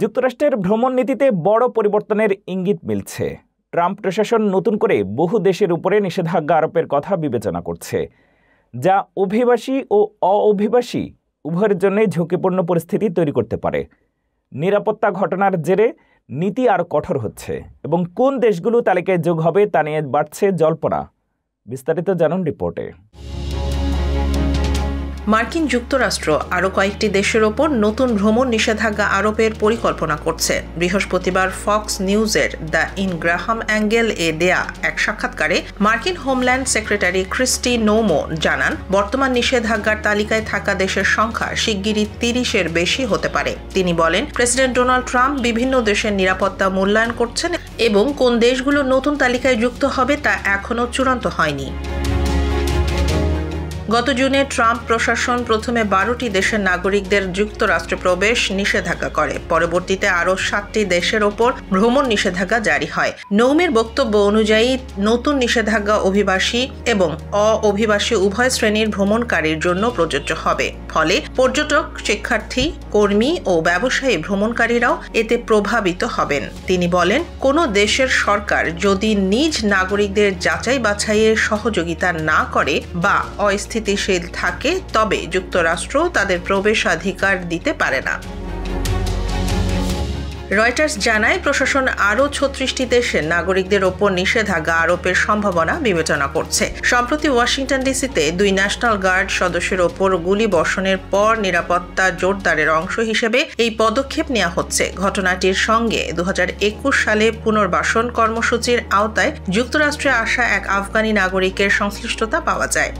যুক্তরাষ্ট্রের ভ্রমণ নীতিতে বড় পরিবর্তনের ইঙ্গিত মিলছে। ট্রাম্প প্রশাসন নতুন করে বহু দেশের উপরে নিষেধাজ্ঞা আরোপের কথা বিবেচনা করছে, যা অভিবাসী ও অভিবাসী উভয়ের জন্যই ঝুঁকিপূর্ণ পরিস্থিতি তৈরি করতে পারে। নিরাপত্তা ঘটনার জেরে নীতি আরও কঠোর হচ্ছে এবং কোন দেশগুলো তালিকায় যোগ হবে তা নিয়ে বাড়ছে জল্পনা। বিস্তারিত জানুন রিপোর্টে। মার্কিন যুক্তরাষ্ট্র আরও কয়েকটি দেশের ওপর নতুন ভ্রমণ নিষেধাজ্ঞা আরোপের পরিকল্পনা করছে। বৃহস্পতিবার ফক্স নিউজের দ্য ইনগ্রাহাম অ্যাঙ্গেল এ দেয়া এক সাক্ষাৎকারে মার্কিন হোমল্যান্ড সেক্রেটারি ক্রিস্টি নোমো জানান, বর্তমান নিষেধাজ্ঞার তালিকায় থাকা দেশের সংখ্যা শিগগিরই 30-এর বেশি হতে পারে। তিনি বলেন, প্রেসিডেন্ট ডোনাল্ড ট্রাম্প বিভিন্ন দেশের নিরাপত্তা মূল্যায়ন করছেন এবং কোন দেশগুলো নতুন তালিকায় যুক্ত হবে তা এখনও চূড়ান্ত হয়নি। গত জুনে ট্রাম্প প্রশাসন প্রথমে 12টি দেশের নাগরিকদের যুক্তরাষ্ট্রে প্রবেশ নিষেধাজ্ঞা করে। পরবর্তীতে আরও 7টি দেশের ওপর ভ্রমণ নিষেধাজ্ঞা জারি হয়। নৌমের বক্তব্য অনুযায়ী নতুন নিষেধাজ্ঞা অভিবাসী এবং অভিবাসী উভয় শ্রেণীর ভ্রমণকারীর জন্য প্রযোজ্য হবে। ফলে পর্যটক, শিক্ষার্থী, কর্মী ও ব্যবসায়ী ভ্রমণকারীরাও এতে প্রভাবিত হবেন। তিনি বলেন, কোনো দেশের সরকার যদি নিজ নাগরিকদের যাচাই বাছাইয়ের সহযোগিতা না করে বা স্থিতিশীল থাকে, তবে যুক্তরাষ্ট্র তাদের প্রবেশাধিকার দিতে পারে না। রয়টার্স জানায়, প্রশাসন আরও 36টি দেশের নাগরিকদের ওপর নিষেধাজ্ঞা আরোপের সম্ভাবনা বিবেচনা করছে। সম্প্রতি ওয়াশিংটন ডিসিতে 2 ন্যাশনাল গার্ড সদস্যের ওপর গুলি বর্ষণের পর নিরাপত্তা জোরদারের অংশ হিসেবে এই পদক্ষেপ নেওয়া হচ্ছে। ঘটনাটির সঙ্গে 2021 সালে পুনর্বাসন কর্মসূচির আওতায় যুক্তরাষ্ট্রে আসা এক আফগানি নাগরিকের সংশ্লিষ্টতা পাওয়া যায়।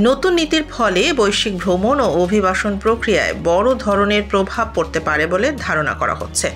নতুন নীতির ফলে বৈশ্বিক ভ্রমণ ও অভিবাসন প্রক্রিয়ায় বড় ধরনের প্রভাব পড়তে পারে বলে ধারণা করা হচ্ছে।